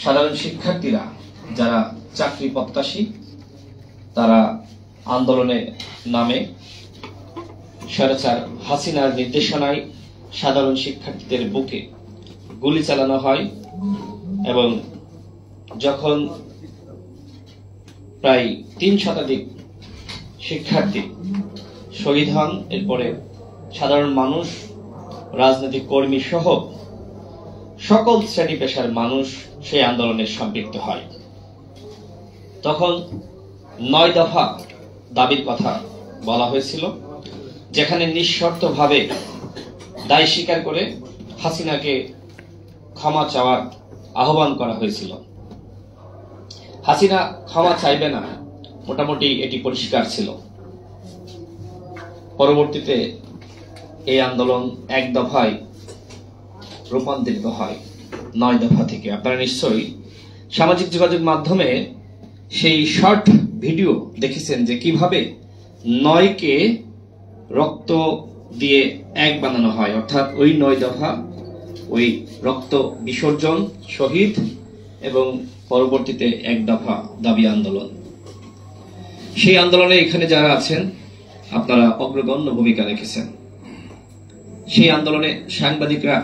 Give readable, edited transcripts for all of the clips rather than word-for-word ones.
সাধারণ শিক্ষার্থীরা যারা চাকরি প্রত্যাশী তারা আন্দোলনে নামে স্বৈরাচার হাসিনার নির্দেশনায় সাধারণ শিক্ষার্থীদের বুকে গুলি চালানো হয় এবং যখন প্রায় ৩ শতাধিক শিক্ষার্থী শহীদ হন, এরপরে সাধারণ মানুষ, রাজনৈতিক কর্মী সহ সকল শ্রেণী পেশার মানুষ সেই আন্দোলনে সম্পৃক্ত হয়। তখন ৯ দফা দাবির কথা বলা হয়েছিল, যেখানে নিঃশর্তভাবে দায় স্বীকার করে হাসিনাকে ক্ষমা চাওয়ার আহ্বান করা হয়েছিল। হাসিনা ক্ষমা চাইবে না, মোটামুটি এটি পরিষ্কার ছিল। পরবর্তীতে এই আন্দোলন ১ দফায় রূপান্তরিত হয় ৯ দফা থেকে। আপনারা নিশ্চয়ই সামাজিক যোগাযোগ মাধ্যমে সেই শর্ট ভিডিও দেখেছেন যে কিভাবে ৯কে রক্ত দিয়ে ১ বানানো হয়, অর্থাৎ ওই ৯ দফা, ওই রক্ত বিসর্জন, শহীদ এবং পরবর্তীতে ১ দফা দাবি আন্দোলন। সেই আন্দোলনে এখানে যারা আছেন আপনারা অগ্রগণ্য ভূমিকা রেখেছেন। সেই আন্দোলনে সাংবাদিকরা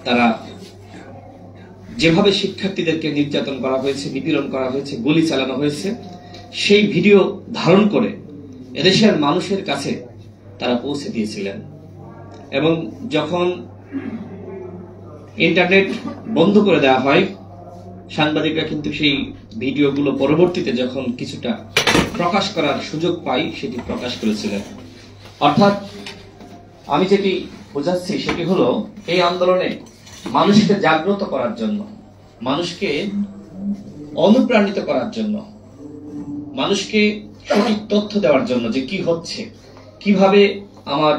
তারা যেভাবে শিক্ষার্থীদেরকে নির্যাতন করা হয়েছে, নিপীড়ন করা হয়েছে, গুলি চালানো হয়েছে, সেই ভিডিও ধারণ করে এদেশের মানুষের কাছে তারা পৌঁছে দিয়েছিলেন। এবং যখন ইন্টারনেট বন্ধ করে দেওয়া হয়, সাংবাদিকরা কিন্তু সেই ভিডিওগুলো পরবর্তীতে যখন কিছুটা প্রকাশ করার সুযোগ পাই সেটি প্রকাশ করেছিলেন। অর্থাৎ আমি যেটি বোঝাচ্ছি সেটি হলো এই আন্দোলনে মানুষকে জাগ্রত করার জন্য, মানুষকে অনুপ্রাণিত করার জন্য, মানুষকে সঠিক তথ্য দেওয়ার জন্য যে কি হচ্ছে, কিভাবে আমার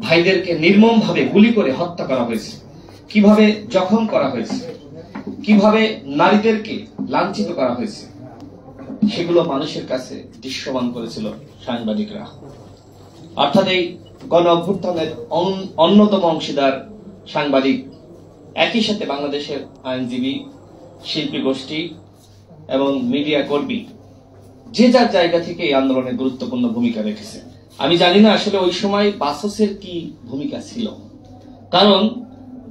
ভাইদেরকে নির্মমভাবে গুলি করে হত্যা করা হয়েছে, কিভাবে জখম করা হয়েছে, কিভাবে নারীদেরকে লাঞ্ছিত করা হয়েছে, সেগুলো মানুষের কাছে দৃশ্যমান করেছিল সাংবাদিকরা। অর্থাৎ এই গণ অভ্যুত্থানের অন্যতম অংশীদার সাংবাদিক, একই সাথে বাংলাদেশের আইনজীবী, শিল্পী গোষ্ঠী এবং মিডিয়া কর্মী যে যার জায়গা থেকে এই আন্দোলনে গুরুত্বপূর্ণ ভূমিকা রেখেছে। আমি জানি না আসলে ওই সময় বাসসের কি ভূমিকা ছিল, কারণ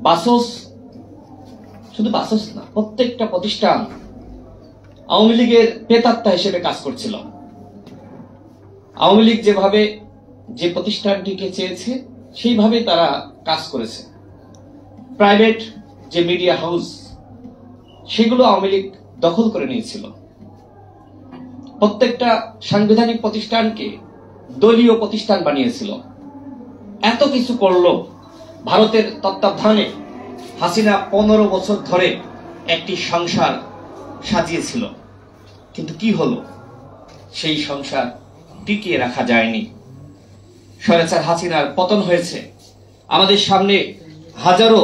বাসস শুধু বাসস না, প্রত্যেকটা প্রতিষ্ঠান আওয়ামী লীগের প্রেতাত্মা হিসেবে কাজ করছিল। আওয়ামী লীগ যেভাবে যে প্রতিষ্ঠানটিকে চেয়েছে সেইভাবে তারা কাজ করেছে। প্রাইভেট যে মিডিয়া হাউস সেগুলো আওয়ামী লীগ দখল করে নিয়েছিল। প্রত্যেকটা সাংবিধানিক প্রতিষ্ঠানকে দলীয় প্রতিষ্ঠান বানিয়েছিল। এত কিছু করলো। ভারতের তত্ত্বাবধানে হাসিনা 15 বছর ধরে একটি সংসার সাজিয়েছিল, কিন্তু কি হলো? সেই সংসার টিকিয়ে রাখা যায়নি। স্বৈরাচার হাসিনার পতন হয়েছে। আমাদের সামনে হাজারো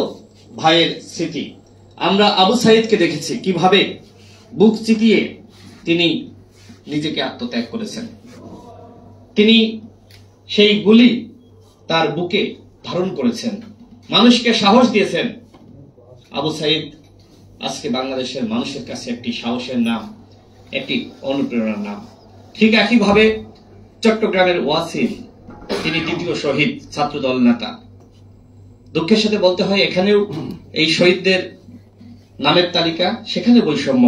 ভাইয়ের স্মৃতি। আমরা আবু সাইদকে দেখেছি কিভাবে বুক চিতিয়ে তিনি নিজেকে আত্মত্যাগ করেছেন। তিনি সেই গুলি তার বুকে ধারণ করেছেন, মানুষকে সাহস দিয়েছেন। আবু সাইদ আজকে বাংলাদেশের মানুষের কাছে একটি সাহসের নাম, একটি অনুপ্রেরণার নাম। ঠিক একইভাবে চট্টগ্রামের ওয়াসিল, তিনি দ্বিতীয় শহীদ ছাত্রদল নেতা। দুঃখের সাথে বলতে হয় এখানেও এই শহীদদের নামের তালিকা, সেখানে বৈষম্য।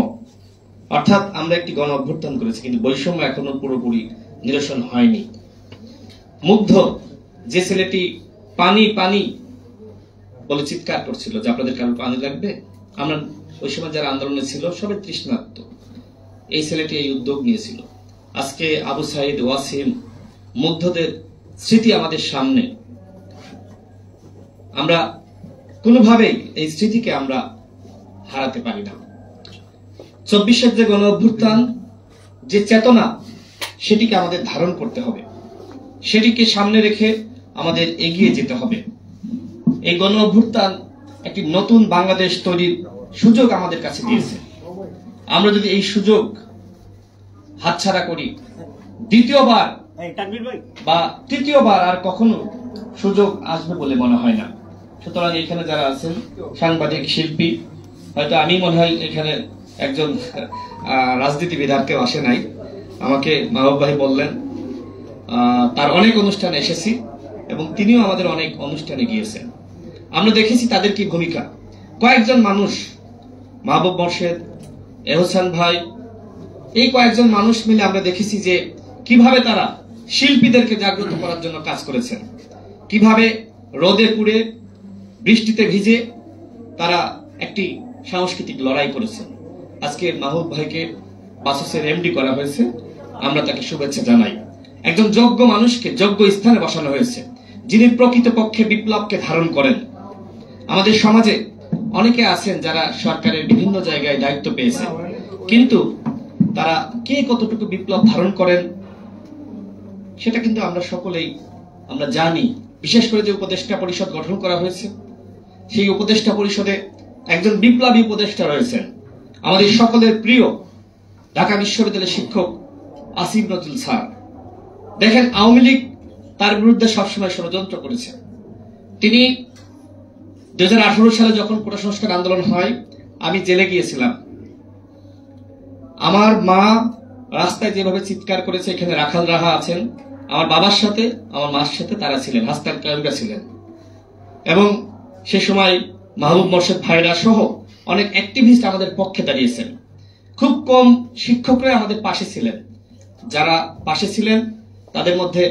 অর্থাৎ আমরা একটি গণ অভ্যুত্থান করেছি, কিন্তু বৈষম্য এখনো পুরোপুরি নিরসন হয়নি। মুগ্ধ যে ছেলেটি পানি পানি বলে চিৎকার করছিল যে আপনাদের কারো পানি লাগবে, আমরা ওই সময় যারা আন্দোলনে ছিল সবাই তৃষ্ণার্ত, এই ছেলেটি এই উদ্যোগ নিয়েছিল। আজকে আবু সাইদ, ওয়াসিম, মুগ্ধদের স্মৃতি আমাদের সামনে। আমরা কোনোভাবেই এই স্মৃতিকে আমরা হারাতে পারি না। 24-এর যে গণ অভ্যুত্থান, যে চেতনা, সেটিকে আমাদের ধারণ করতে হবে, সেটিকে সামনে রেখে আমাদের এগিয়ে যেতে হবে। এই গণ অভ্যুত্থান একটি নতুন বাংলাদেশ তৈরির সুযোগ আমাদের কাছে দিয়েছে। আমরা যদি এই সুযোগ হাতছাড়া করি, দ্বিতীয়বার বা তৃতীয়বার আর কখনো সুযোগ আসবে বলে মনে হয় না। সুতরাং এখানে যারা আছেন সাংবাদিক, শিল্পী, হয়তো আমি মনে হয় এখানে একজন রাজনীতিবিদ, আর কেউ আসে নাই। আমাকে মাহবুব ভাই বললেন তার অনেক অনুষ্ঠানে এসেছি এবং তিনিও আমাদের অনেক অনুষ্ঠানে গিয়েছেন। আমরা দেখেছি তাদের কি ভূমিকা। কয়েকজন মানুষ, মাহবুব মোর্শেদ, এহসান ভাই, এই কয়েকজন মানুষ মিলে আমরা দেখেছি যে কিভাবে তারা শিল্পীদেরকে জাগ্রত করার জন্য কাজ করেছেন, কিভাবে রোদে পুড়ে বৃষ্টিতে ভিজে তারা একটি সাংস্কৃতিক লড়াই করেছেন। আজকে মাহবুব ভাইকে বাসসের এমডি করা হয়েছে, আমরা তাকে শুভেচ্ছা জানাই। একজন যোগ্য মানুষকে যোগ্য স্থানে বসানো হয়েছে, যিনি প্রকৃতপক্ষে বিপ্লবকে ধারণ করেন। আমাদের সমাজে অনেকে আছেন যারা সরকারের বিভিন্ন জায়গায় দায়িত্ব পেয়েছে, কিন্তু তারা কে কতটুকু বিপ্লব ধারণ করেন সেটা কিন্তু আমরা সকলেই আমরা জানি। বিশেষ করে যে উপদেষ্টা পরিষদ গঠন করা হয়েছে, সেই উপদেষ্টা পরিষদে একজন বিপ্লবী উপদেষ্টা রয়েছেন, আমাদের সকলের প্রিয় ঢাকা বিশ্ববিদ্যালয়ের শিক্ষক আসিফ নজরুল স্যার। দেখেন, আওয়ামী লীগ তার বিরুদ্ধে সবসময় ষড়যন্ত্র করেছে। তিনি 2018 সালে যখন কোটা সংস্কার আন্দোলন হয়, আমি জেলে গিয়েছিলাম। আমার মা রাস্তায় যেভাবে চিৎকার করেছে, এখানে রাখাল রাহা আছেন, আমার বাবার সাথে আমার মার সাথে তারা ছিলেন, হাসতাল কায়ুমরা ছিলেন। এবং সে সময় মাহবুব মোর্শেদ ভাইরা সহ অনেক অ্যাক্টিভিস্ট আমাদের পক্ষে দাঁড়িয়েছেন। খুব কম শিক্ষকরা আমাদের পাশে ছিলেন। যারা পাশে ছিলেন তাদের মধ্যে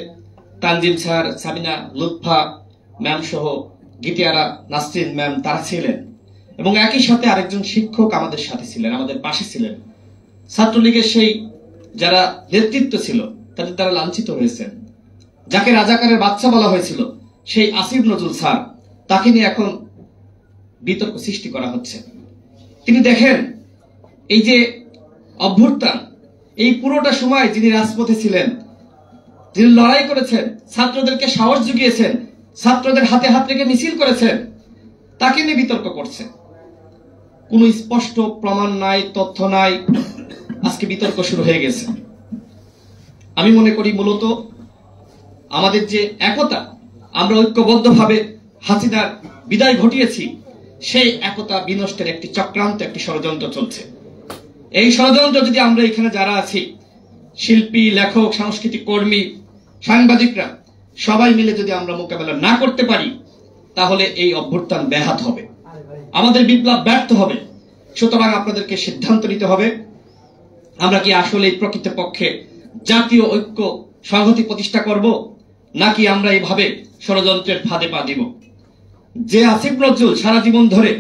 তানজিম স্যার, সাবিনা, লুৎফা ম্যাম সহ গিটিয়ারা নাসরিন ম্যাম তারা ছিলেন। এবং একই সাথে আরেকজন শিক্ষক আমাদের সাথে ছিলেন, আমাদের পাশে ছিলেন। ছাত্রলীগের সেই যারা নেতৃত্ব ছিল তাদের দ্বারা লাঞ্ছিত হয়েছেন। যাকে রাজাকারের বাচ্চা বলা হয়েছিল, সেই আসিফ নজরুল স্যার, তাকে নিয়ে এখন বিতর্ক সৃষ্টি করা হচ্ছে। তিনি দেখেন, এই যে অভ্যুত্থান, এই পুরোটা সময় যিনি রাজপথে ছিলেন, যিনি লড়াই করেছেন, ছাত্রদেরকে সাহস জুগিয়েছেন, ছাত্রদের হাতে হাত রেখে মিছিল করেছেন, তাকে নিয়ে বিতর্ক করছে। কোনো স্পষ্ট প্রমাণ নাই, তথ্য নাই, আজকে বিতর্ক শুরু হয়ে গেছে। আমি মনে করি মূলত আমাদের যে একতা, আমরা ঐক্যবদ্ধভাবে হাসিনার বিদায় ঘটিয়েছি, সেই একতা বিনষ্টের একটি চক্রান্ত, একটি ষড়যন্ত্র চলছে। এই ষড়যন্ত্র যদি আমরা এখানে যারা আছি, শিল্পী, লেখক, সাংস্কৃতিক কর্মী, সাংবাদিকরা সবাই মিলে যদি আমরা মোকাবেলা না করতে পারি, তাহলে এই অভ্যুত্থান ব্যাহত হবে, আমাদের বিপ্লব ব্যর্থ হবে। সুতরাং আপনাদেরকে সিদ্ধান্ত নিতে হবে, আমরা কি আসলে প্রকৃতপক্ষে জাতীয় ঐক্য সংহতি প্রতিষ্ঠা করব, নাকি আমরা এইভাবে ষড়যন্ত্রের ফাঁদে পা দিব। যে আসিফ নজরুল সারা জীবন ধরে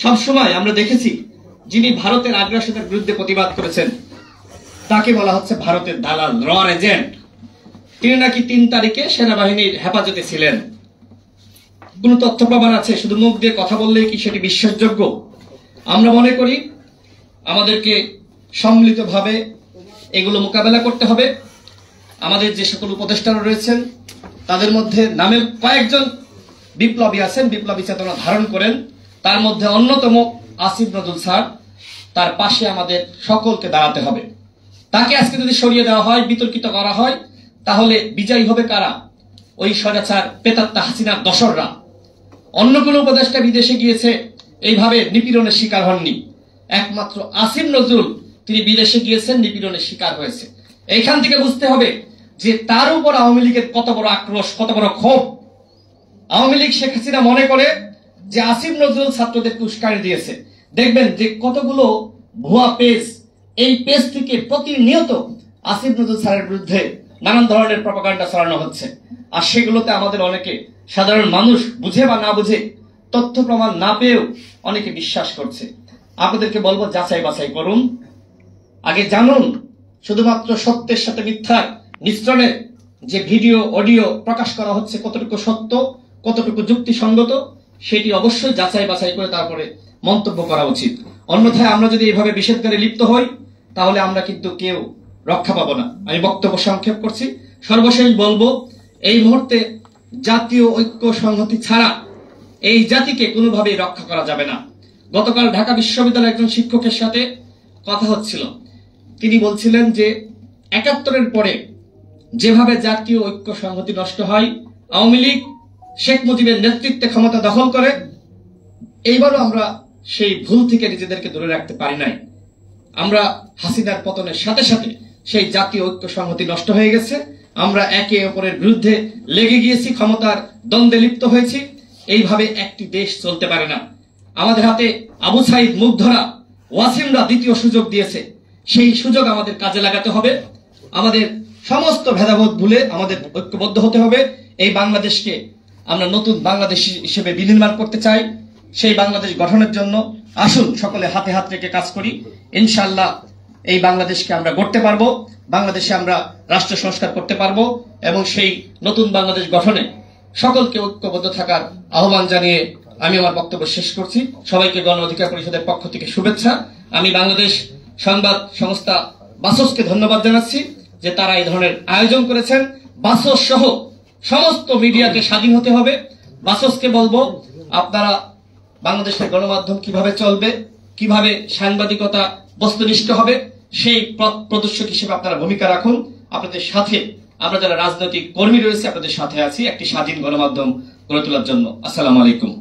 সবসময় আমরা দেখেছি, যিনি ভারতের আগ্রাসনের বিরুদ্ধে প্রতিবাদ করেছেন, তাকে বলা হচ্ছে ভারতের দালাল, র এজেন্ট। তিনি নাকি 3 তারিখে সেনাবাহিনীর হেফাজতে ছিলেন। কোন তথ্য প্রমাণ আছে? শুধু মুখ দিয়ে কথা বললেই কি সেটি বিশ্বাসযোগ্য? আমরা মনে করি আমাদেরকে সম্মিলিতভাবে এগুলো মোকাবেলা করতে হবে। আমাদের যে সকল উপদেষ্টারা রয়েছেন তাদের মধ্যে নামে কয়েকজন বিপ্লবী আছেন, বিপ্লবী চেতনা ধারণ করেন, তার মধ্যে অন্যতম আসিফ নজরুল স্যার। তার পাশে আমাদের সকলকে দাঁড়াতে হবে। তাকে আজকে যদি সরিয়ে দেওয়া হয়, বিতর্কিত করা হয়, তাহলে বিজয়ী হবে কারা? ওই স্বৈরাচার পেতাত্তা হাসিনার দশররা। অন্য কোন উপদেষ্টা বিদেশে গিয়েছে, এইভাবে নিপীড়নের শিকার হননি। একমাত্র আসিফ নজরুল তিনি বিদেশে গিয়েছেন, নিপীড়নের শিকার হয়েছে। এইখান থেকে বুঝতে হবে যে তার উপর আওয়ামী লীগের কত বড় আক্রোশ, কত বড় ক্ষোভ। আওয়ামী লীগ, শেখ হাসিনা মনে করে যে আসিফ নজরুল ছাত্রদেরকে উস্কানি দিয়েছে। দেখবেন যে কতগুলো ভুয়া পেজ, এই পেজ থেকে প্রতিনিয়ত আসিফ নজরুল স্যারের বিরুদ্ধে নানান ধরনের প্রপাগান্ডা ছড়ানো হচ্ছে। আর সেগুলোতে আমাদের অনেকে, সাধারণ মানুষ বুঝে বা না বুঝে, তথ্য প্রমাণ না পেয়েও অনেকে বিশ্বাস করছে। আপনাদেরকে বলবো, যাচাই বাছাই করুন, আগে জানুন শুধুমাত্র সত্যের সাথে মিথ্যার মিশ্রণে যে ভিডিও, অডিও প্রকাশ করা হচ্ছে কতটুকু সত্য, কতটুকু যুক্তিসঙ্গত, সেটি অবশ্যই যাচাই বাছাই করে তারপরে মন্তব্য করা উচিত। অন্যথায় আমরা যদি এইভাবে বিষেধকারে লিপ্ত হই, তাহলে আমরা কিন্তু কেউ রক্ষা পাবো না। আমি বক্তব্য সংক্ষেপ করছি। সর্বশেষ বলবো, এই মুহূর্তে জাতীয় ঐক্য সংহতি ছাড়া এই জাতিকে কোনোভাবেই রক্ষা করা যাবে না। গতকাল ঢাকা বিশ্ববিদ্যালয়ের একজন শিক্ষকের সাথে কথা হচ্ছিল। তিনি বলছিলেন যে ৭১-এর পরে যেভাবে জাতীয় ঐক্য সংহতি নষ্ট হয়, আওয়ামী লীগ শেখ মুজিবের নেতৃত্বে ক্ষমতা দখল করে, এইবারও আমরা সেই ভুল থেকে নিজেদেরকে দূরে রাখতে পারি নাই। আমরা হাসিনার পতনের সাথে সাথে সেই জাতীয় ঐক্য সংহতি নষ্ট হয়ে গেছে। আমরা একে অপরের বিরুদ্ধে লেগে গিয়েছি, ক্ষমতার দ্বন্দ্বে লিপ্ত হয়েছি। এইভাবে একটি দেশ চলতে পারে না। আমাদের হাতে আবু সাইদ, মুগ্ধরা, ওয়াসিমরা দ্বিতীয় সুযোগ দিয়েছে। সেই সুযোগ আমাদের কাজে লাগাতে হবে। আমাদের সমস্ত ভেদাভেদ ভুলে আমাদের ঐক্যবদ্ধ হতে হবে। এই বাংলাদেশকে আমরা নতুন বাংলাদেশ হিসেবে বিনির্মাণ করতে চাই। সেই বাংলাদেশ গঠনের জন্য আসুন সকলে হাতে হাত রেখে কাজ করি। ইনশাআল্লাহ এই বাংলাদেশকে আমরা গড়তে পারবো। বাংলাদেশে আমরা রাষ্ট্র সংস্কার করতে পারবো এবং সেই নতুন বাংলাদেশ গঠনে সকলকে ঐক্যবদ্ধ থাকার আহ্বান জানিয়ে আমি আমার বক্তব্য শেষ করছি। সবাইকে গণ অধিকার পরিষদের পক্ষ থেকে শুভেচ্ছা। আমি বাংলাদেশ সংবাদ সংস্থা বাসসকে ধন্যবাদ জানাচ্ছি যে তারা এই ধরনের আয়োজন করেছেন। বাসস সহ সমস্ত মিডিয়াকে স্বাধীন হতে হবে। বাসসকে বলবো, আপনারা বাংলাদেশের গণমাধ্যম কিভাবে চলবে, কিভাবে সাংবাদিকতা বস্তুনিষ্ঠ হবে, সেই পথ প্রদর্শক হিসেবে আপনারা ভূমিকা রাখুন। আপনাদের সাথে আমরা যারা রাজনৈতিক কর্মী রয়েছে আপনাদের সাথে আছি একটি স্বাধীন গণমাধ্যম গড়ে তোলার জন্য। আসসালামু আলাইকুম।